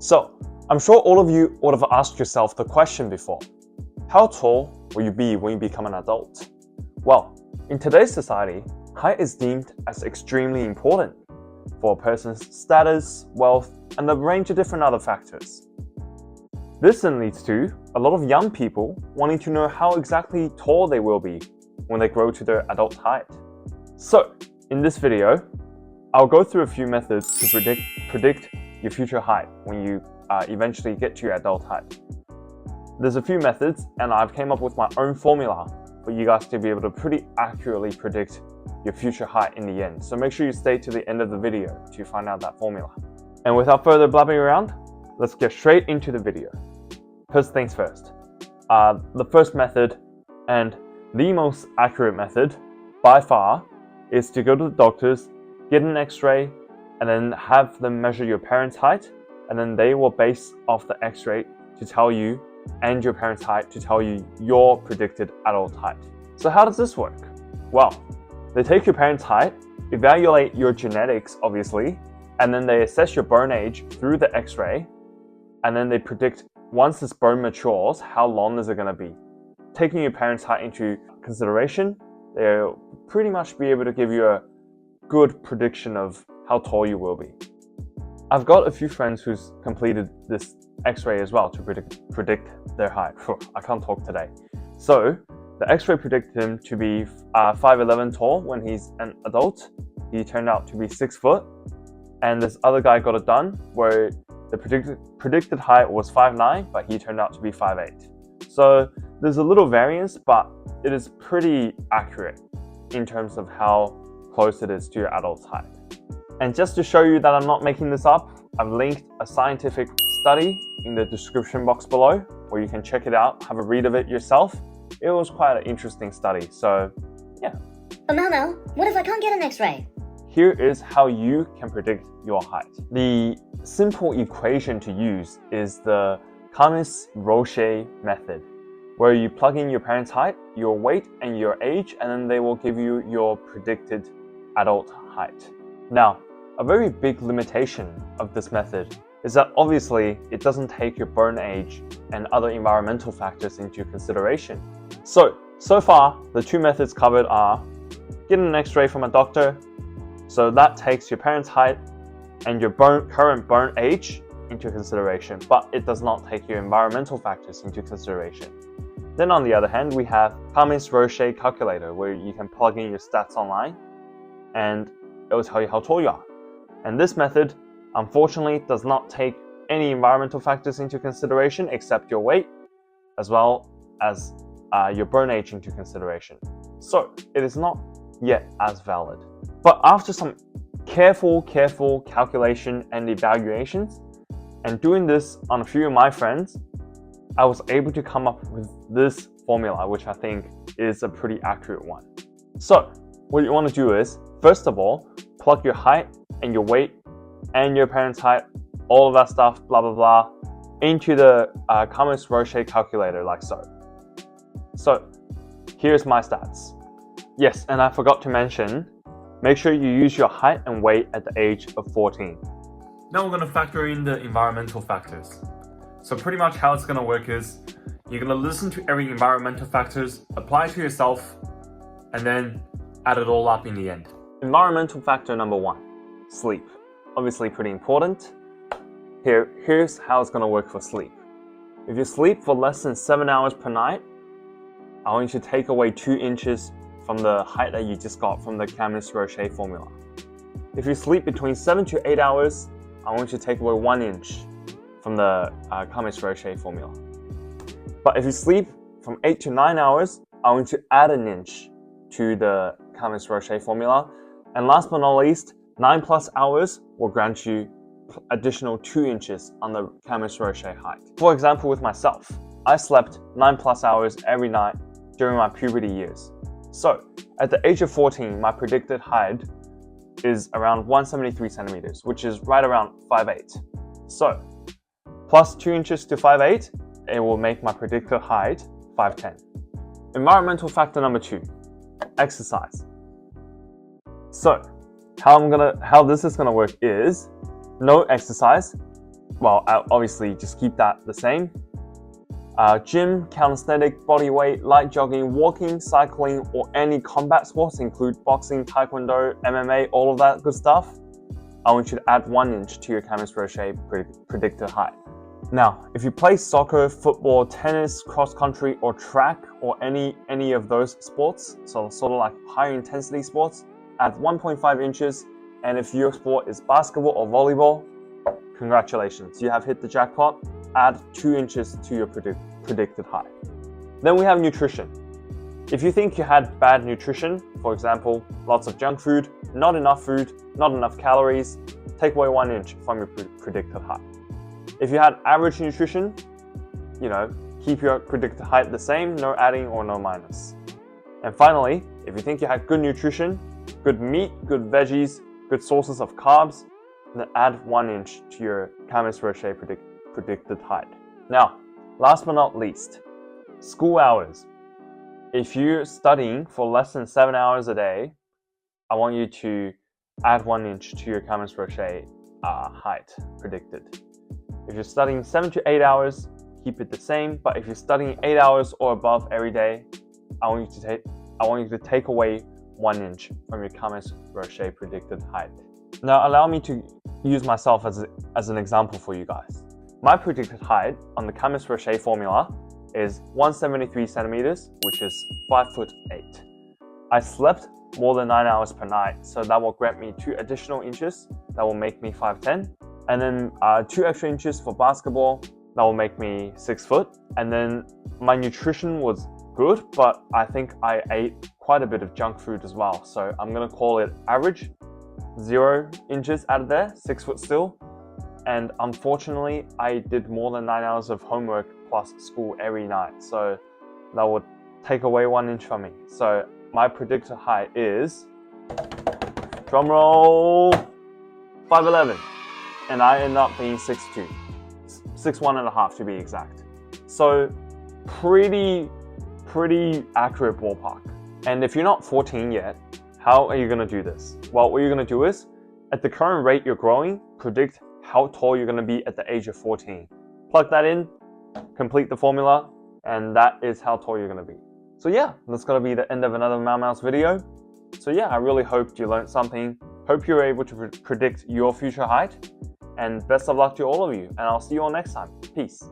So, I'm sure all of you would have asked yourself the question before. How tall will you be when you become an adult? Well, in today's society, height is deemed as extremely important for a person's status, wealth, and a range of different other factors. This then leads to a lot of young people wanting to know how exactly tall they will be when they grow to their adult height. So, in this video, I'll go through a few methods to predict your future height when you eventually get to your adult height. There's a few methods, and I've came up with my own formula for you guys to be able to pretty accurately predict your future height in the end. So make sure you stay to the end of the video to find out that formula. And without further blabbing around, let's get straight into the video. First things first. The first method, and the most accurate method by far, is to go to the doctors, get an x-ray, and then have them measure your parents' height, and then they will base off the x-ray to tell you and your parents' height to tell you your predicted adult height. So how does this work? Well, they take your parents' height, evaluate your genetics obviously, and then they assess your bone age through the x-ray, and then they predict once this bone matures, how long is it going to be. Taking your parents' height into consideration, they'll pretty much be able to give you a good prediction of how tall you will be. I've got a few friends who's completed this x-ray as well to predict their height. I can't talk today. So the x-ray predicted him to be 5'11" tall when he's an adult. He turned out to be 6 foot. And this other guy got it done where the predicted height was 5'9", but he turned out to be 5'8". So there's a little variance, but it is pretty accurate in terms of how close it is to your adult height. And just to show you that I'm not making this up, I've linked a scientific study in the description box below where you can check it out, have a read of it yourself. It was quite an interesting study, so yeah. But Mel, what if I can't get an x-ray? Here is how you can predict your height. The simple equation to use is the Camis-Roche method, where you plug in your parents' height, your weight, and your age, and then they will give you your predicted adult height. Now, a very big limitation of this method is that obviously it doesn't take your bone age and other environmental factors into consideration. So far, the two methods covered are getting an x-ray from a doctor, so that takes your parents' height and your current bone age into consideration, but it does not take your environmental factors into consideration. Then on the other hand, we have Camis-Roche calculator, where you can plug in your stats online and it will tell you how tall you are. And this method, unfortunately, does not take any environmental factors into consideration except your weight, as well as your bone age into consideration. So it is not yet as valid. But after some careful calculation and evaluations, and doing this on a few of my friends, I was able to come up with this formula, which I think is a pretty accurate one. So what you want to do is, first of all, plug your height and your weight and your parents' height, all of that stuff, blah, blah, blah, into the Camis-Roche calculator like so. So here's my stats. Yes, and I forgot to mention, make sure you use your height and weight at the age of 14. Now we're going to factor in the environmental factors. So pretty much how it's going to work is, you're going to listen to every environmental factors, apply it to yourself, and then add it all up in the end. Environmental factor number 1, sleep. Obviously pretty important. Here's how it's going to work for sleep. If you sleep for less than 7 hours per night, I want you to take away 2 inches from the height that you just got from the Camis-Roche formula. If you sleep between 7 to 8 hours, I want you to take away 1 inch from the Camis-Roche formula. But if you sleep from 8 to 9 hours, I want you to add an inch to the Camis-Roche formula. And last but not least, 9+ hours will grant you additional 2 inches on the Camis-Roche height. For example, with myself, I slept 9+ hours every night during my puberty years. So at the age of 14, my predicted height is around 173 centimeters, which is right around 5'8". So plus 2 inches to 5'8", it will make my predicted height 5'10". Environmental factor number 2, exercise. So how this is gonna work is no exercise, well, obviously just keep that the same. Gym, calisthenic, body weight, light jogging, walking, cycling, or any combat sports include boxing, taekwondo, MMA, all of that good stuff. I want you to add 1 inch to your Camis Roche predicted height. Now, if you play soccer, football, tennis, cross country, or track, or any of those sports, so sort of like higher intensity sports, add 1.5 inches. And if your sport is basketball or volleyball, congratulations, you have hit the jackpot. Add 2 inches to your predicted height. Then we have nutrition. If you think you had bad nutrition, for example, lots of junk food, not enough calories, take away 1 inch from your predicted height. If you had average nutrition, keep your predicted height the same, no adding or no minus. And finally, if you think you had good nutrition, good meat, good veggies, good sources of carbs, then add 1 inch to your Camis Roche predicted height. Now, last but not least, school hours. If you're studying for less than 7 hours a day, I want you to add 1 inch to your Camis Roche height predicted. If you're studying 7 to 8 hours, keep it the same. But if you're studying 8 hours or above every day, I want you to take away 1 inch from your Camis Roche predicted height. Now, allow me to use myself as an example for you guys. My predicted height on the Camis Roche formula is 173 centimeters, which is 5'8". I slept more than 9 hours per night, so that will grant me 2 additional inches. That will make me 5'10". And then 2 extra inches for basketball, that will make me 6 foot. And then my nutrition was good, but I think I ate quite a bit of junk food as well. So I'm gonna call it average, 0 inches out of there, 6 foot still. And unfortunately, I did more than 9 hours of homework plus school every night. So that would take away 1 inch from me. So my predicted height is, drum roll, 5'11". And I end up being 6'2", 6'1.5" to be exact. So pretty accurate ballpark. And if you're not 14 yet, how are you gonna do this? Well, what you're gonna do is, at the current rate you're growing, predict how tall you're gonna be at the age of 14. Plug that in, complete the formula, and that is how tall you're gonna be. So yeah, that's gonna be the end of another Mau Mouse video. So yeah, I really hope you learned something. Hope you're able to predict your future height. And best of luck to all of you, and I'll see you all next time. Peace.